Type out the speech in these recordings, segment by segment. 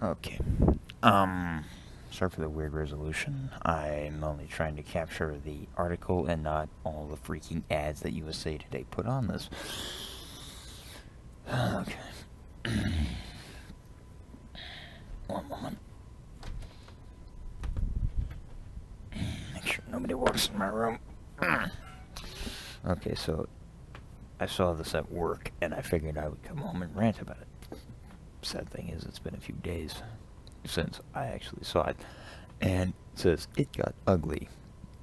Okay. Sorry for the weird resolution. I'm only trying to capture the article and not all the freaking ads that USA Today put on this. Okay. One moment. Make sure nobody walks in my room. Okay, so I saw this at work, and I figured I would come home and rant about it. Sad thing is, it's been a few days since I actually saw it. And it says, it got ugly.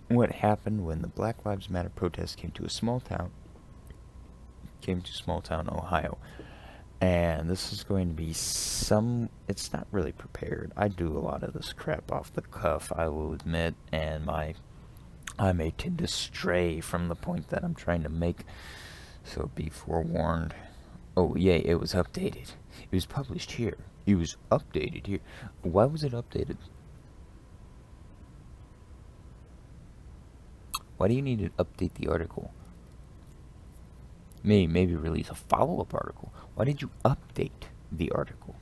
What happened when the Black Lives Matter protest came to small town Ohio. And this is going to be it's not really prepared. I do a lot of this crap off the cuff, I will admit, and I may tend to stray from the point that I'm trying to make, so be forewarned. Oh, yay, it was updated. It was published here. It was updated here. Why was it updated? Why do you need to update the article? Maybe release a follow-up article. Why did you update the article?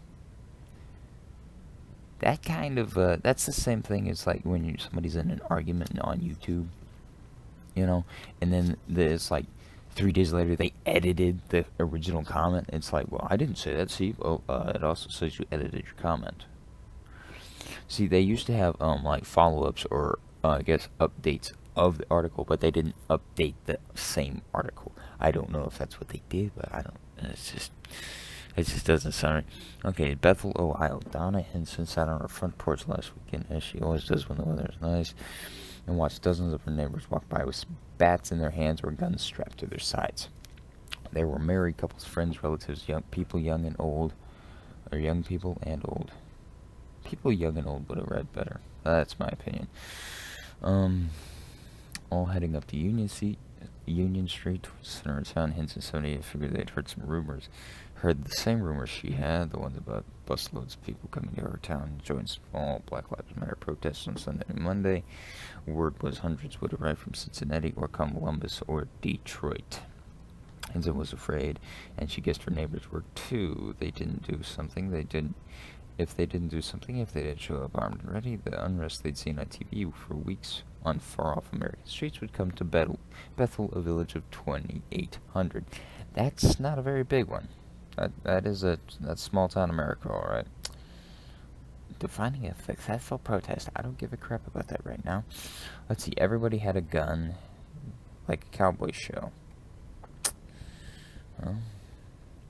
That kind of, that's the same thing as like when somebody's in an argument on YouTube, and then there's like 3 days later they edited the original comment. It's like, well, I didn't say that. See, well, it also says you edited your comment. See, they used to have like follow-ups or I guess updates of the article, but they didn't update the same article. I don't know if that's what they did, but I don't. It just doesn't sound right. Okay, Bethel, Ohio. Donna Henson sat on her front porch last weekend, as she always does when the weather is nice, and watched dozens of her neighbors walk by with bats in their hands or guns strapped to their sides. They were married couples, friends, relatives, young people, young and old, or young people and old. People young and old would have read better. That's my opinion. All heading up to Union Street, center of town. Henson 78 figured they'd heard some rumors. Heard the same rumors she had, the ones about busloads of people coming to her town to join small Black Lives Matter protests on Sunday and Monday. Word was hundreds would arrive from Cincinnati or Columbus or Detroit. Henson was afraid, and she guessed her neighbors were too. If they didn't do something, if they didn't show up armed and ready, the unrest they'd seen on TV for weeks on far-off American streets would come to Bethel, a village of 2,800. That's not a very big one. That's small-town America, all right. Defining a successful protest. I don't give a crap about that right now. Let's see. Everybody had a gun, like a cowboy show. Well,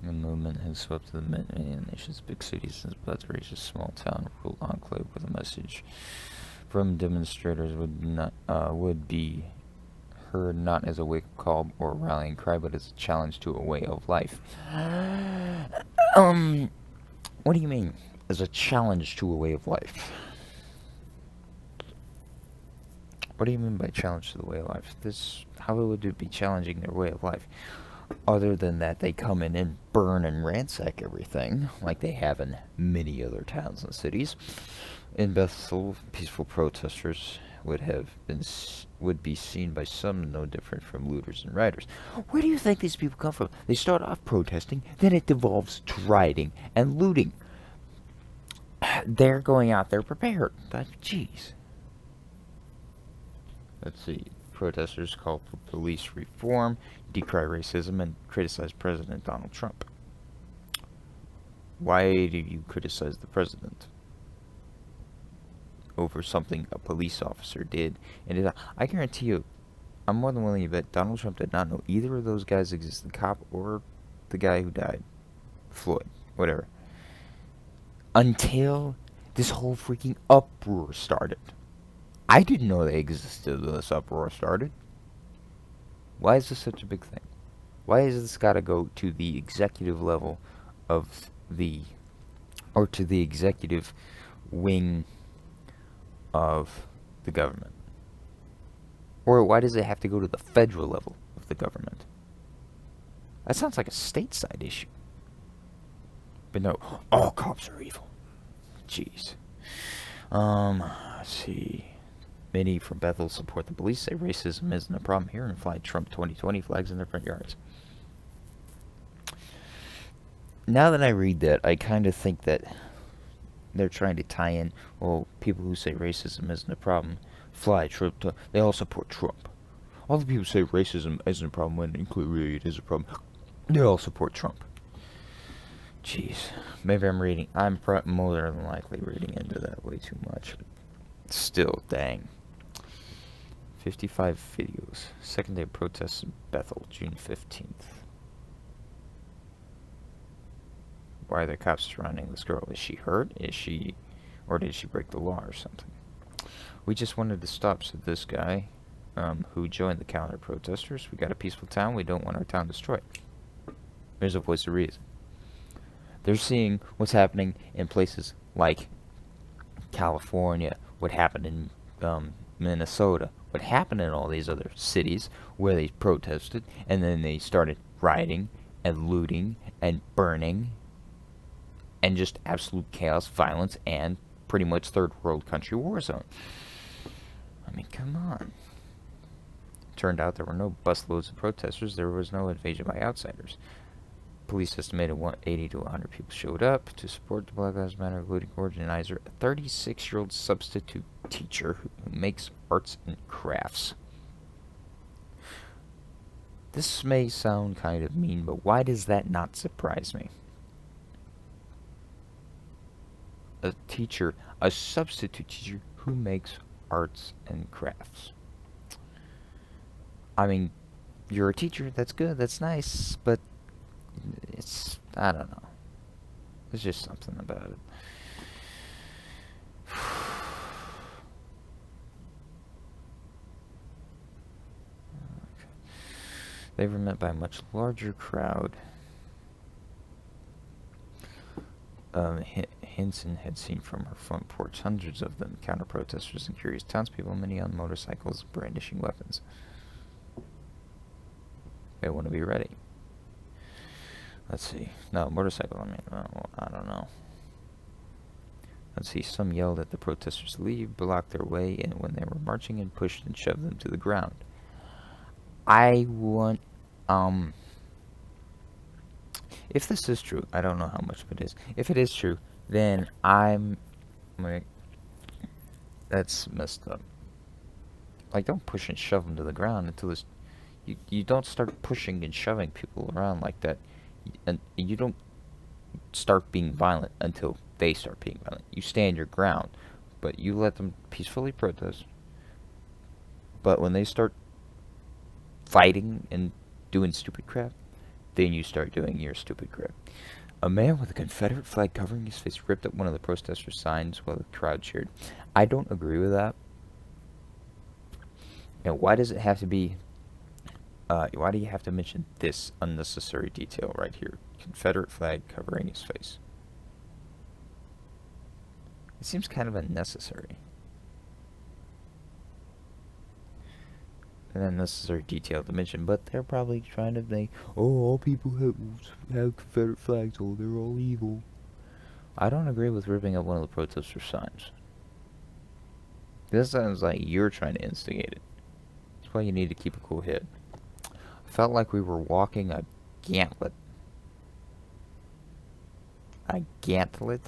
the movement has swept to the many nation's big cities since Bethel reached a small town rural enclave with a message from demonstrators would be heard not as a wake-up call or a rallying cry, but as a challenge to a way of life. What do you mean? As a challenge to a way of life? What do you mean by challenge to the way of life? How would it be challenging their way of life? Other than that, they come in and burn and ransack everything, like they have in many other towns and cities. In Bethel, peaceful protesters would be seen by some no different from looters and rioters. Where do you think these people come from? They start off protesting, then it devolves to rioting and looting. They're going out there prepared. Jeez. Let's see. Protesters call for police reform, decry racism, and criticize President Donald Trump. Why do you criticize the president over something a police officer did? And I guarantee you, I'm more than willing to bet Donald Trump did not know either of those guys existed, the cop or the guy who died, Floyd, whatever, until this whole freaking uproar started. I didn't know they existed when this uproar started. Why is this such a big thing? Why has this got to go to the executive level to the executive wing of the government? Or why does it have to go to the federal level of the government? That sounds like a stateside issue. But no, all cops are evil. Jeez. Let's see. Many from Bethel support the police, say racism isn't a problem here, and fly Trump 2020 flags in their front yards. Now that I read that, I kind of think that They're trying to tie in, well, people who say racism isn't a problem fly Trump. They all support Trump. All the people who say racism isn't a problem when clearly it is a problem. They all support Trump. Jeez, maybe I'm more than likely reading into that way too much. But still, dang. 55 videos. Second day of protests in Bethel, June 15th. Why are the cops surrounding this girl? Is she hurt? Or did she break the law or something? We just wanted to stop, said this guy, who joined the counter protesters. We got a peaceful town. We don't want our town destroyed. There's a voice of reason. They're seeing what's happening in places like California, what happened in Minnesota, what happened in all these other cities where they protested, and then they started rioting and looting and burning and just absolute chaos, violence, and pretty much third world country war zone. I mean, come on. Turned out there were no busloads of protesters. There was no invasion by outsiders. Police estimated 80 to 100 people showed up to support the Black Lives Matter, including organizer, a 36-year-old substitute teacher who makes arts and crafts. This may sound kind of mean, but why does that not surprise me? A teacher, a substitute teacher who makes arts and crafts. I mean, you're a teacher, that's good, that's nice, but I don't know. There's just something about it. They were met by a much larger crowd. Hinson had seen from her front porch hundreds of them, counter-protesters and curious townspeople, many on motorcycles, brandishing weapons. They want to be ready. Let's see. No, motorcycle, I don't know. Let's see. Some yelled at the protesters to leave, blocked their way, and when they were marching and pushed and shoved them to the ground. I want, if this is true, I don't know how much of it is. If it is true, then that's messed up. Like, don't push and shove them to the ground until you don't start pushing and shoving people around like that. And you don't start being violent until they start being violent. You stand your ground, but you let them peacefully protest. But when they start fighting and doing stupid crap, then you start doing your stupid crap. A man with a Confederate flag covering his face ripped up one of the protesters' signs while the crowd cheered. I don't agree with that. Now, why does it have to be... why do you have to mention this unnecessary detail right here? Confederate flag covering his face. It seems kind of unnecessary. An unnecessary detail to mention, but they're probably trying to think, oh, all people have Confederate flags, oh, they're all evil. I don't agree with ripping up one of the protesters' signs. This sounds like you're trying to instigate it. That's why you need to keep a cool head. I felt like we were walking a gauntlet. A gauntlet?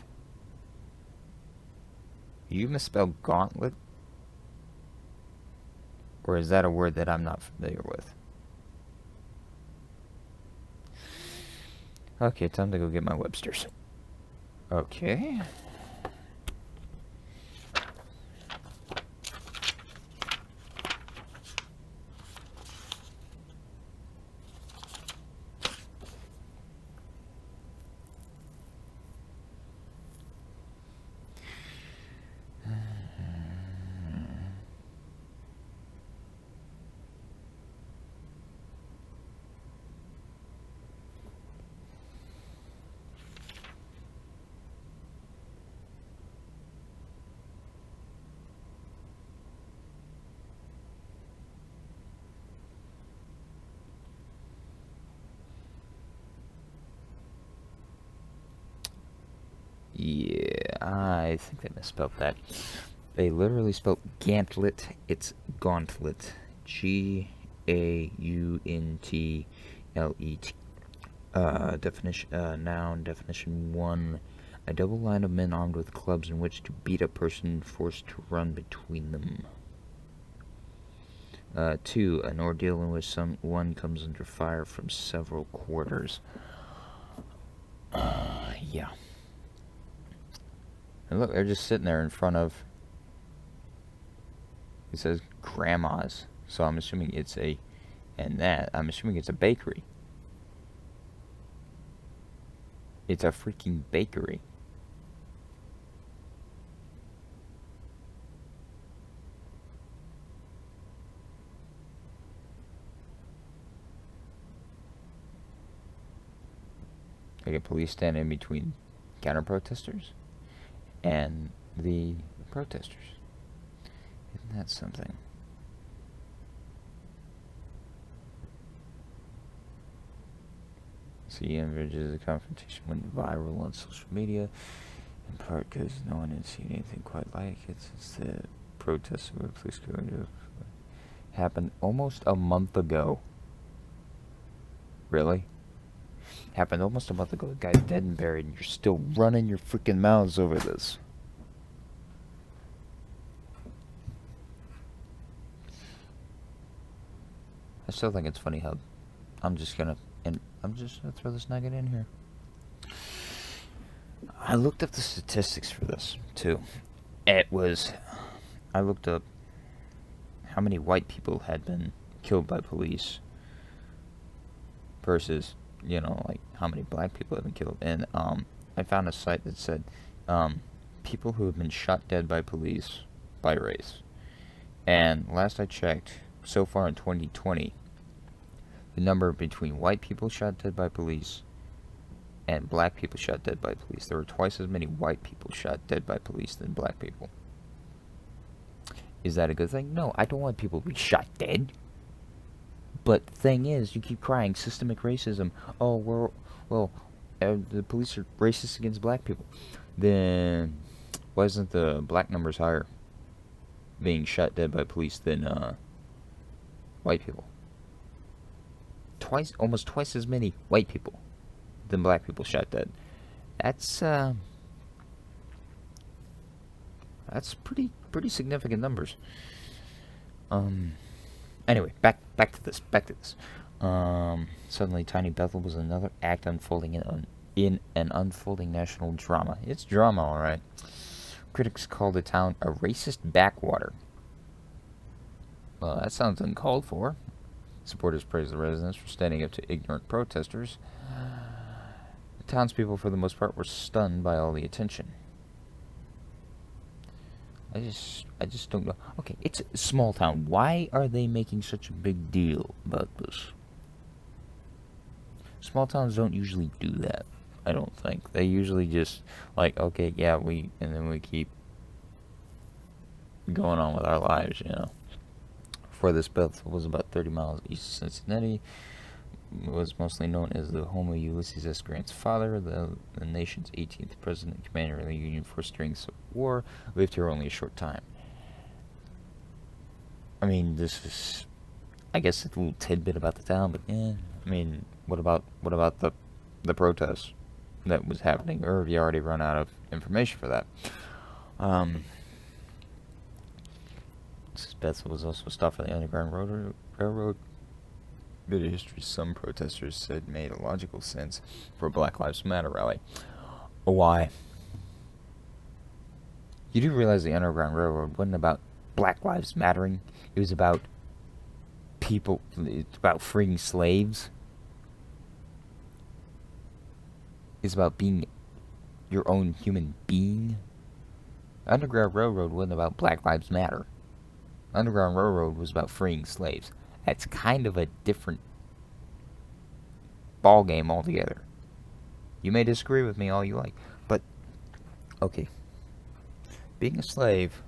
You misspelled gauntlet? Or is that a word that I'm not familiar with? Okay, time to go get my Webster's. Okay. Yeah, I think they misspelled that. They literally spelled gauntlet. It's gauntlet. Gauntlet. Definition, noun, definition 1. A double line of men armed with clubs in which to beat a person forced to run between them. 2. An ordeal in which someone comes under fire from several quarters. Yeah. And look, they're just sitting there in front of... It says grandma's. So I'm assuming it's a... And that, I'm assuming it's a bakery. It's a freaking bakery. They get police standing in between counter-protesters and the protesters. Isn't that something? See, images of the confrontation went viral on social media, in part because no one had seen anything quite like it since the protests where police going to happened almost a month ago. Really? Happened almost a month ago. The guy's dead and buried, and you're still running your freaking mouths over this. I still think it's funny how I'm just gonna throw this nugget in here. I looked up the statistics for this too. I looked up how many white people had been killed by police versus, like how many black people have been killed. And I found a site that said people who have been shot dead by police by race. And last I checked, so far in 2020, the number between white people shot dead by police and black people shot dead by police, there were twice as many white people shot dead by police than black people. Is that a good thing? No, I don't want people to be shot dead. But the thing is, you keep crying systemic racism. Oh, the police are racist against black people. Then why isn't the black numbers higher being shot dead by police than white people? Almost twice as many white people than black people shot dead. That's pretty significant numbers. Anyway, back to this. Suddenly, Tiny Bethel was another act unfolding in an unfolding national drama. It's drama, all right. Critics called the town a racist backwater. Well, that sounds uncalled for. Supporters praised the residents for standing up to ignorant protesters. The townspeople, for the most part, were stunned by all the attention. I just don't know. Okay, it's a small town. Why are they making such a big deal about this? Small towns don't usually do that, I don't think. They usually just, like, okay, yeah, and then we keep going on with our lives, Before this, Bethel was about 30 miles east of Cincinnati. It was mostly known as the home of Ulysses S. Grant's father, the nation's 18th president, commander of the Union force during the Civil War. Lived here only a short time. I mean, this is, I guess, a little tidbit about the town, but what about the protests that was happening, or have you already run out of information for that? Bethel was also stopped by the Underground Railroad. Bit of history some protesters said made a logical sense for a Black Lives Matter rally. Why? You do realize the Underground Railroad wasn't about Black Lives Mattering. It was about people. It's about freeing slaves. It's about being your own human being. The Underground Railroad wasn't about Black Lives Matter. The Underground Railroad was about freeing slaves. That's kind of a different ball game altogether. You may disagree with me all you like, but okay. Being a slave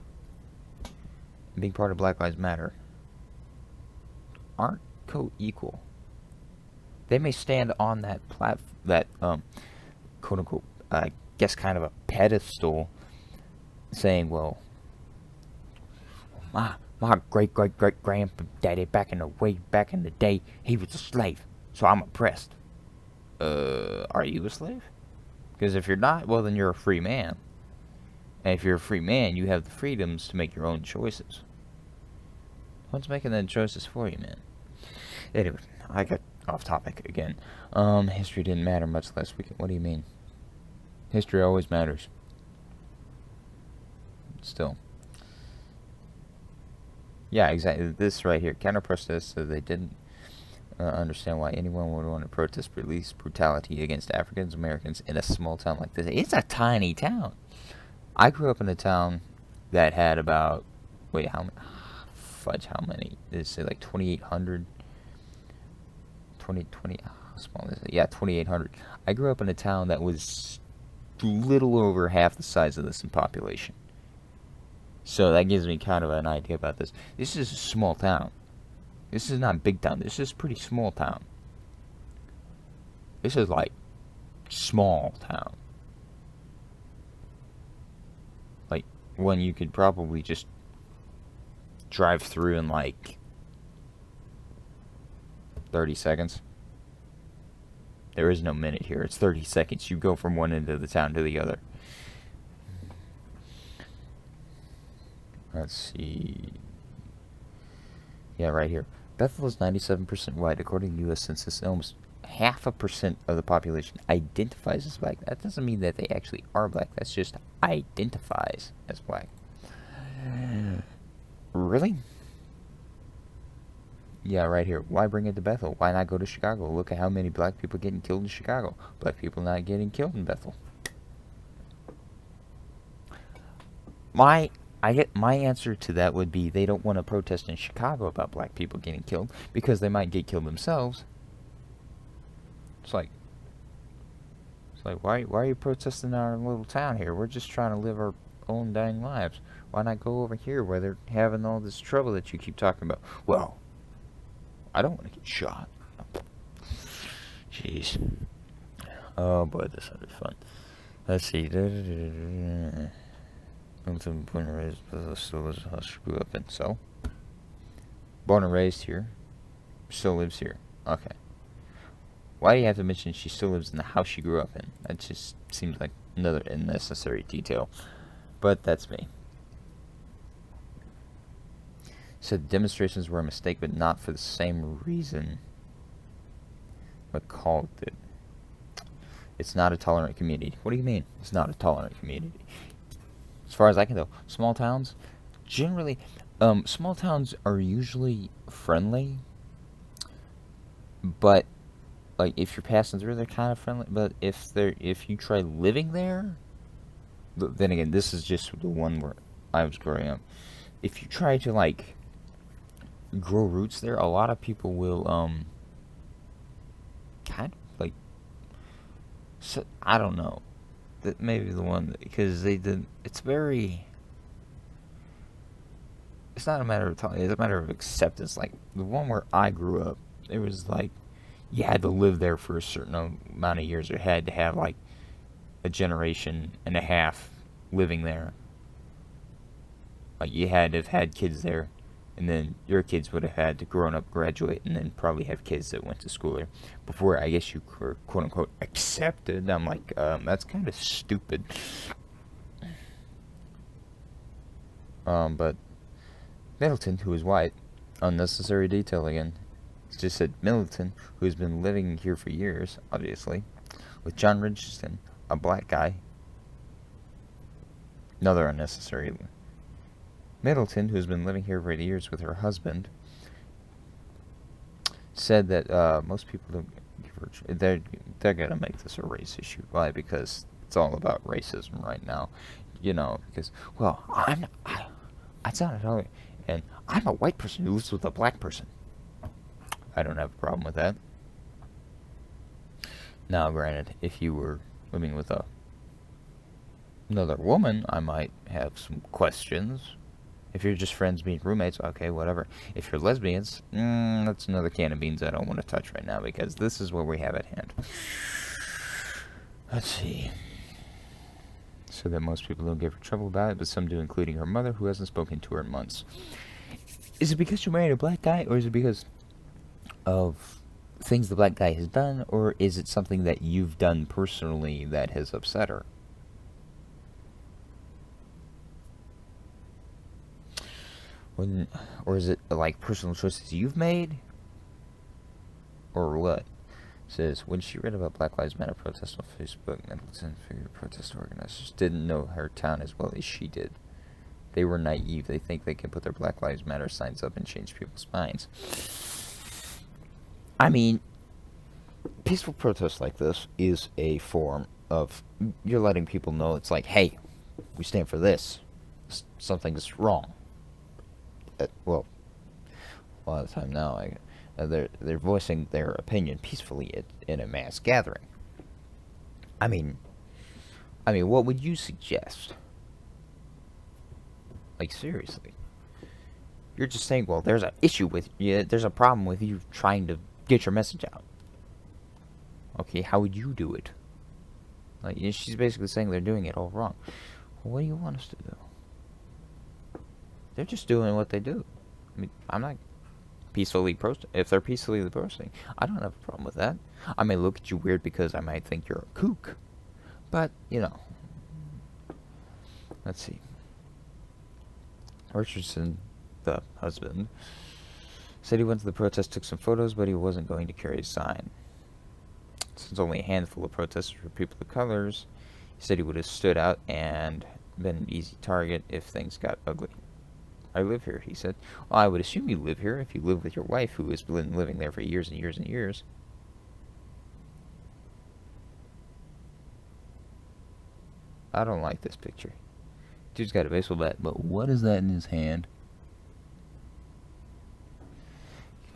and being part of Black Lives Matter aren't co-equal. They may stand on that quote unquote, I guess kind of a pedestal, saying, well, my great-great-great-granddaddy back in the day, he was a slave, so I'm oppressed. Are you a slave? Because if you're not, well, then you're a free man. And if you're a free man, you have the freedoms to make your own choices. Who's making the choices for you, man? Anyway, I got off topic again. History didn't matter much last week. What do you mean? History always matters. Still. Yeah, exactly. This right here. Counter protest so they didn't understand why anyone would want to protest police brutality against African Americans in a small town like this. It's a tiny town. I grew up in a town that had about, wait, how many? Fudge, how many? Did it say like 2,800? 20, how small is it? Yeah, 2,800. I grew up in a town that was little over half the size of this in population. So that gives me kind of an idea about this. This is a small town. This is not a big town. This is a pretty small town. This is like small town. Like one you could probably just drive through in like 30 seconds. There is no minute here. It's 30 seconds. You go from one end of the town to the other. Let's see. Yeah, right here. Bethel is 97% white. According to U.S. Census, almost 0.5% of the population identifies as black. That doesn't mean that they actually are black. That's just identifies as black. Really? Yeah, right here. Why bring it to Bethel? Why not go to Chicago? Look at how many black people getting killed in Chicago. Black people not getting killed in Bethel. My answer to that would be they don't want to protest in Chicago about black people getting killed because they might get killed themselves. It's like why are you protesting in our little town here? We're just trying to live our own dang lives. Why not go over here where they're having all this trouble that you keep talking about? Well, I don't want to get shot. Jeez. Oh boy, this will be fun. Let's see. Born and raised, but still lives in the house she grew up in. So, born and raised here, still lives here. Okay. Why do you have to mention she still lives in the house she grew up in? That just seems like another unnecessary detail. But that's me. Said demonstrations were a mistake, but not for the same reason McCall did. It's not a tolerant community. What do you mean? It's not a tolerant community. As far as I can tell, small towns, generally, small towns are usually friendly, but like if you're passing through, they're kind of friendly. But if you try living there, then again, this is just the one where I was growing up. If you try to like grow roots there, a lot of people will kind of like. So I don't know. That maybe the one because they did. It's very. It's not a matter of time. It's a matter of acceptance. Like the one where I grew up, it was like you had to live there for a certain amount of years, or had to have like a generation and a half living there. Like you had to have had kids there, and then your kids would have had to grown up, graduate, and then probably have kids that went to school there before I guess you were quote unquote accepted. I'm like, that's kind of stupid. But Middleton, who is white, unnecessary detail again. It just said Middleton, who has been living here for years, obviously, with John Richardson, a black guy. Another unnecessary. Middleton, who's been living here for years with her husband, said that most people don't give her. They're gonna make this a race issue. Why? Because it's all about racism right now. You know, because well, it's not at all, and I'm a white person who lives with a black person. I don't have a problem with that. Now, granted, if you were living with another woman, I might have some questions. If you're just friends being roommates, okay, whatever. If you're lesbians, that's another can of beans I don't want to touch right now because this is what we have at hand. Let's see. So that most people don't give her trouble about it, but some do, including her mother, who hasn't spoken to her in months. Is it because you married a black guy, or is it because of things the black guy has done, or is it something that you've done personally that has upset her? When, or is it like personal choices you've made, or what? It says when she read about Black Lives Matter protests on Facebook, Middleton figure protest organizers didn't know her town as well as she did. They were naive. They think they can put their Black Lives Matter signs up and change people's minds. I mean, peaceful protest like this is a form of you're letting people know it's like, hey, we stand for this. Something's wrong. Well, a lot of the time now, they're voicing their opinion peacefully in a mass gathering. I mean, what would you suggest? Like seriously, you're just saying, well, there's an issue with you. There's a problem with you trying to get your message out. Okay, how would you do it? Like, she's basically saying they're doing it all wrong. Well, what do you want us to do? They're just doing what they do. I mean, I'm not peacefully protesting. If they're peacefully protesting, I don't have a problem with that. I may look at you weird because I might think you're a kook. But, let's see. Richardson, the husband, said he went to the protest, took some photos, but he wasn't going to carry a sign. Since only a handful of protesters were people of colors, he said he would have stood out and been an easy target if things got ugly. I live here, he said. Well, I would assume you live here if you live with your wife, who has been living there for years and years and years. I don't like this picture. Dude's got a baseball bat, but what is that in his hand?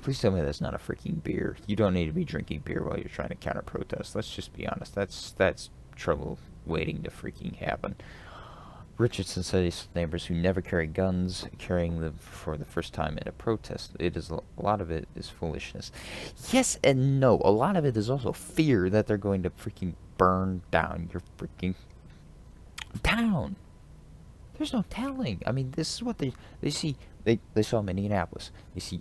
Please tell me that's not a freaking beer. You don't need to be drinking beer while you're trying to counter protest. Let's just be honest. That's trouble waiting to freaking happen. Richardson said he saw neighbors who never carry guns carrying them for the first time in a protest. A lot of it is foolishness. Yes and no. A lot of it is also fear that they're going to freaking burn down your freaking town. There's no telling. I mean, this is what they see. They saw Minneapolis. They see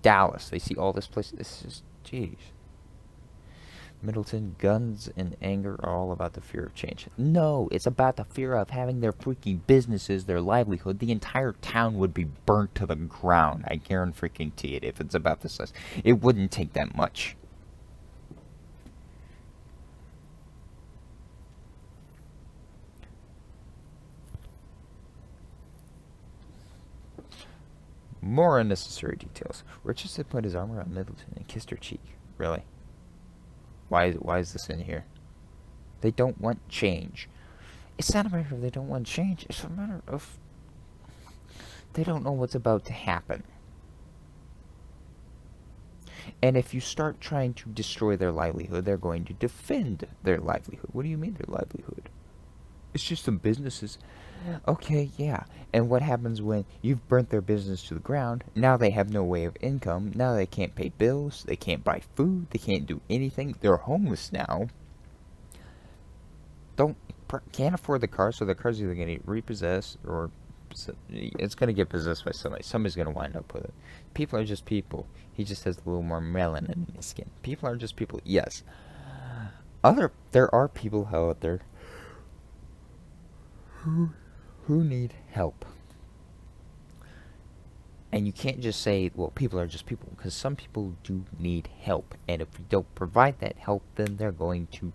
Dallas. They see all this place. This is, jeez. Middleton, guns and anger are all about the fear of change. No, it's about the fear of having their freaking businesses, their livelihood. The entire town would be burnt to the ground. I guarantee it. If it's about this, it wouldn't take that much. More unnecessary details. Richardson put his arm around Middleton and kissed her cheek. Really? Why is this in here? They don't want change. It's not a matter of they don't want change. It's a matter of they don't know what's about to happen. And if you start trying to destroy their livelihood, they're going to defend their livelihood. What do you mean their livelihood? It's just some businesses. Okay, yeah. And what happens when you've burnt their business to the ground? Now they have no way of income. Now they can't pay bills. They can't buy food. They can't do anything. They're homeless now. Can't afford the car, so the car's either going to get repossessed or it's going to get possessed by somebody. Somebody's going to wind up with it. People are just people. He just has a little more melanin in his skin. People are just people. Yes. There are people out there who need help. And you can't just say, well, people are just people, because some people do need help. And if we don't provide that help, then they're going to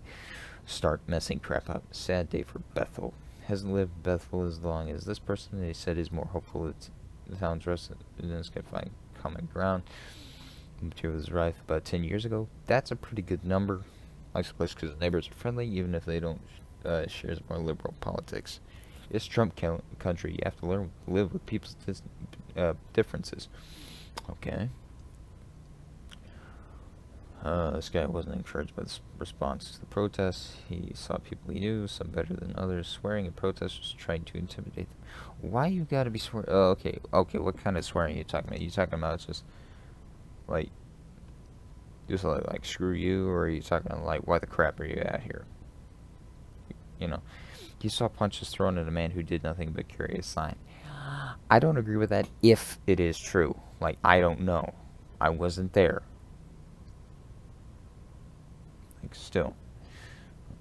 start messing crap up. Sad day for Bethel. Hasn't lived Bethel as long as this person. They said is more hopeful that the town's residents can find common ground. Material was rife about 10 years ago. That's a pretty good number. I suppose because the neighbors are friendly, even if they don't share more liberal politics. It's Trump country. You have to learn to live with people's differences. Okay. This guy wasn't encouraged by the response to the protests. He saw people he knew, some better than others, swearing at protesters, trying to intimidate them. Why you gotta be swearing? Oh, okay. What kind of swearing are you talking about? You talking about just like screw you, or are you talking about like why the crap are you at here? He saw punches thrown at a man who did nothing but carry a sign. I don't agree with that if it is true. Like, I don't know. I wasn't there. Like, still.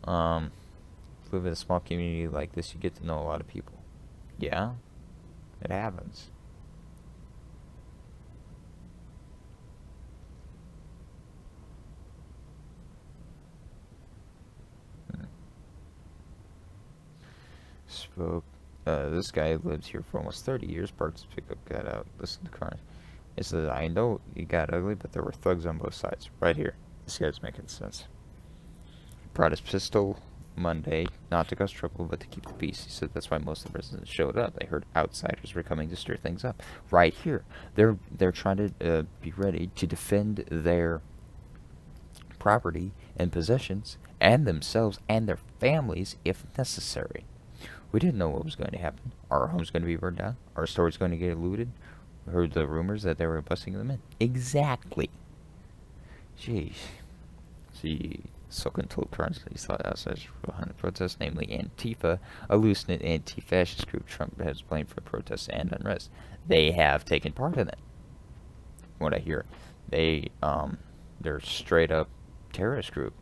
Um, live in a small community like this, you get to know a lot of people. Yeah, it happens. Hmm. Spoke. This guy lived here for almost 30 years. Parked his pickup, got out, listened to cars. It says, I know it got ugly, but there were thugs on both sides. Right here. This guy's making sense. Brought his pistol Monday, not to cause trouble, but to keep the peace. He said that's why most of the residents showed up. They heard outsiders were coming to stir things up. Right here. They're trying to be ready to defend their property and possessions and themselves and their families if necessary. We didn't know what was going to happen. Our home's going to be burned down. Our store's going to get looted. We heard the rumors that they were busting them in. Exactly. Jeez. See, Sokan told currently sought outsiders behind the protest, namely Antifa, a loose-knit anti-fascist group Trump has blamed for protests and unrest. They have taken part in it. From what I hear, they're straight up terrorist group,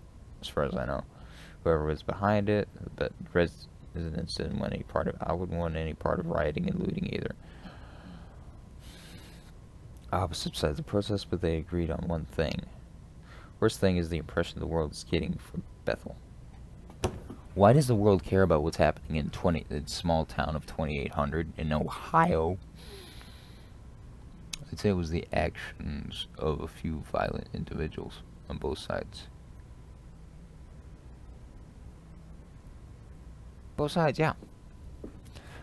as far as I know. Whoever was behind it, but residents didn't want any part of it. I wouldn't want any part of rioting and looting either. Opposite sides of the protest, but they agreed on one thing. Worst thing is the impression the world is getting from Bethel. Why does the world care about what's happening in the small town of 2,800 in Ohio? I'd say it was the actions of a few violent individuals on both sides. Both sides, yeah.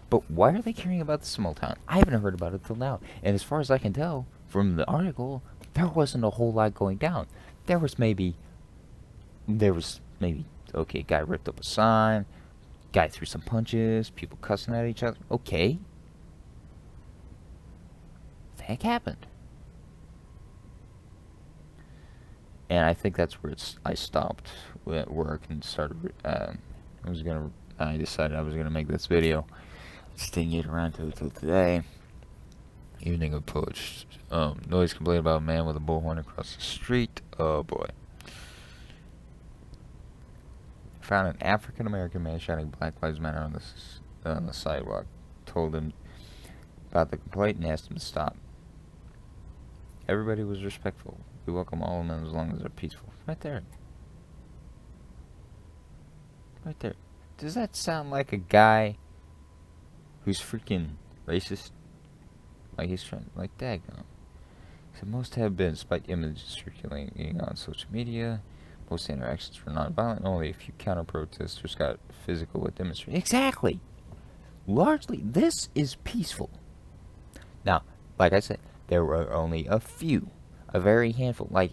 But why are they caring about the small town? I haven't heard about it till now. And as far as I can tell from the article, there wasn't a whole lot going down. There was maybe, okay, guy ripped up a sign, guy threw some punches, people cussing at each other. Okay. The heck happened? And I think that's where I stopped at work and started, I decided I was gonna make this video. Just didn't get around to it till today. Evening approached. Noise complained about a man with a bullhorn across the street. Oh boy. Found an African American man shouting Black Lives Matter on the sidewalk. Told him about the complaint and asked him to stop. Everybody was respectful. We welcome all of them as long as they're peaceful. Right there. Right there. Does that sound like a guy who's freaking racist? Like he's trying, like daggone. So most have been, despite images circulating on social media. Most interactions were non-violent. Only a few counter-protesters got physical with demonstrators. Exactly. Largely, this is peaceful. Now, like I said, there were only a few, a very handful. Like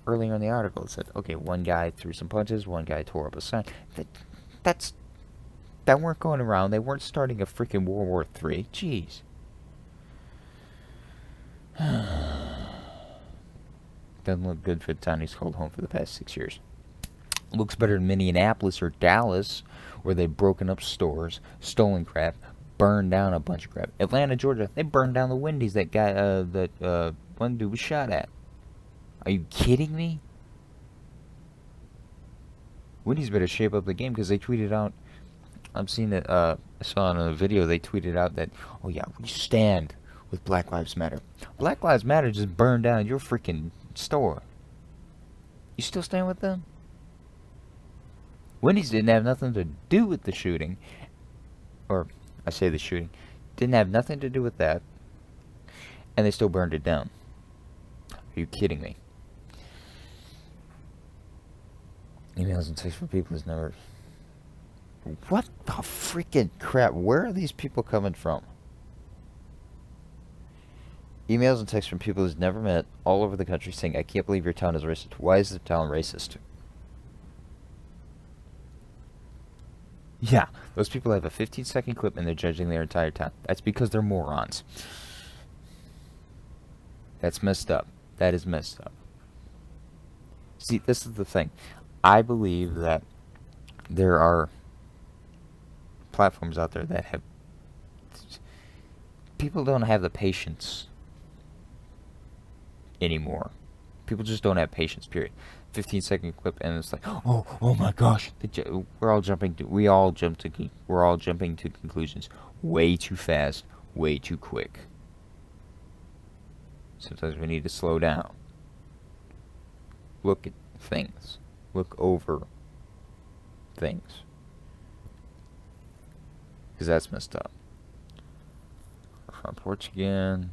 earlier in the article, it said, okay, one guy threw some punches, one guy tore up a sign. That weren't going around. They weren't starting a freaking World War III. Jeez. Doesn't look good for the town he's called home for the past 6 years. Looks better than Minneapolis or Dallas, where they've broken up stores, stolen crap, burned down a bunch of crap. Atlanta, Georgia, they burned down the Wendy's that one dude was shot at. Are you kidding me? Wendy's better shape up the game because they tweeted out. I'm seeing that. I saw in a video they tweeted out that, oh yeah, we stand with Black Lives Matter. Black Lives Matter just burned down your freaking store. You still stand with them? Wendy's didn't have nothing to do with the shooting. Or, I say the shooting. Didn't have nothing to do with that. And they still burned it down. Are you kidding me? Emails and texts from people is never... What the freaking crap? Where are these people coming from? Emails and texts from people who's never met all over the country saying, I can't believe your town is racist. Why is the town racist? Yeah, those people have a 15-second clip and they're judging their entire town. That's because they're morons. That's messed up. That is messed up. See, this is the thing. I believe that there are platforms out there that have... People don't have the patience anymore. People just don't have patience, period. 15-second clip, and it's like, oh my gosh, we're all jumping to, we all jump to, we're all jumping to conclusions way too fast, way too quick. Sometimes we need to slow down. Look at things. Look over things. Because that's messed up. Front porch again.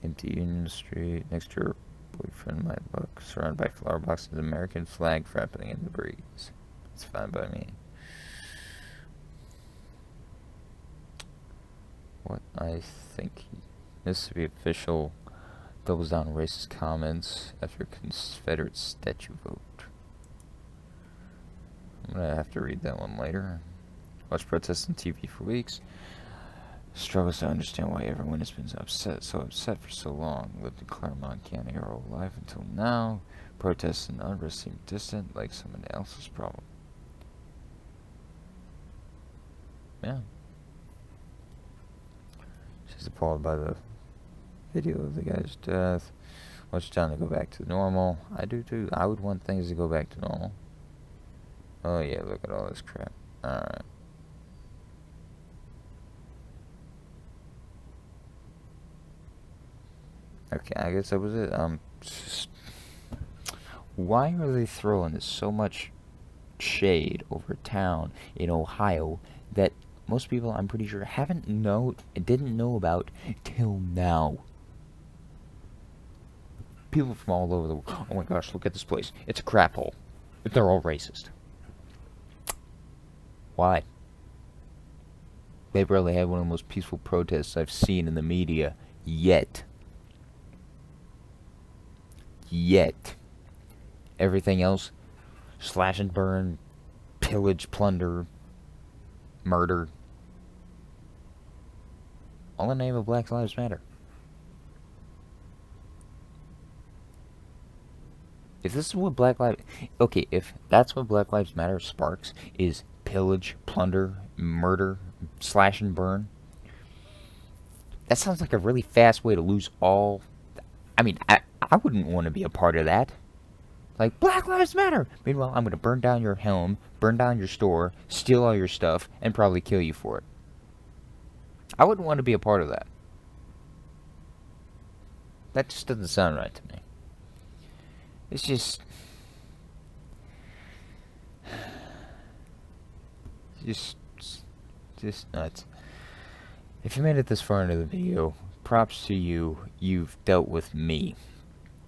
Empty Union Street. Next to her boyfriend might look. Surrounded by flower boxes. American flag flapping in the breeze. It's fine by me. What I think Mississippi official doubles down on racist comments after Confederate statue vote. I'm gonna have to read that one later. Watch protests on TV for weeks. Struggles to understand why everyone has been so upset for so long. Lived in Claremont County our whole life until now. Protests and unrest seem distant, like someone else's problem. Yeah. She's appalled by the video of the guy's death. Wants time to go back to normal. I do too. I would want things to go back to normal. Oh yeah, look at all this crap. Alright. Okay, I guess that was it. Why are they throwing so much shade over town in Ohio that most people, I'm pretty sure, didn't know about till now? People from all over the world. Oh my gosh, look at this place. It's a crap hole. They're all racist. Why? They barely had one of the most peaceful protests I've seen in the media yet. Everything else, slash and burn, pillage, plunder, murder. All in the name of Black Lives Matter. If this is what if that's what Black Lives Matter sparks, is pillage, plunder, murder, slash and burn, that sounds like a really fast way to lose all. I mean, I wouldn't want to be a part of that. Like, Black Lives Matter! Meanwhile, I'm going to burn down your home, burn down your store, steal all your stuff, and probably kill you for it. I wouldn't want to be a part of that. That just doesn't sound right to me. It's just nuts. If you made it this far into the video, props to you. You've dealt with me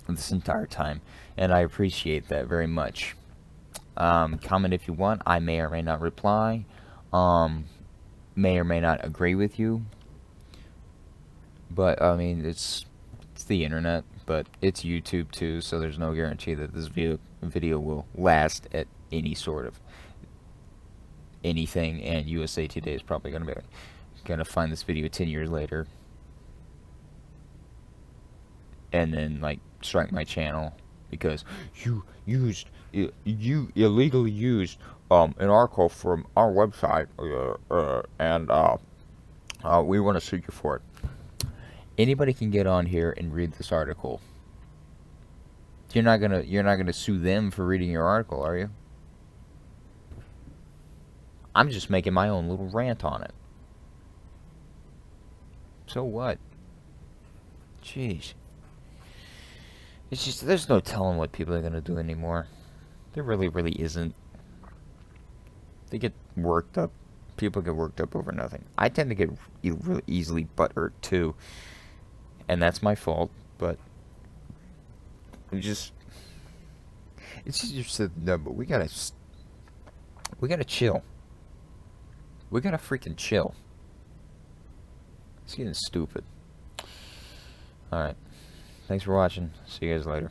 this entire time, and I appreciate that very much. Comment if you want. I may or may not reply. May or may not agree with you. But I mean, it's the internet, but it's YouTube too, so there's no guarantee that this video will last at any sort of anything. And USA Today is probably gonna find this video 10 years later, and then like strike my channel because you illegally used an article from our website, and we want to sue you for it. Anybody can get on here and read this article. You're not gonna sue them for reading your article, are you? I'm just making my own little rant on it. So what? Jeez. It's just, there's no telling what people are gonna do anymore. There really isn't. They get worked up. People get worked up over nothing. I tend to get really easily butthurt too, and that's my fault. But it's easier said than done. But we gotta chill. We gotta freaking chill. It's getting stupid. Alright. Thanks for watching. See you guys later.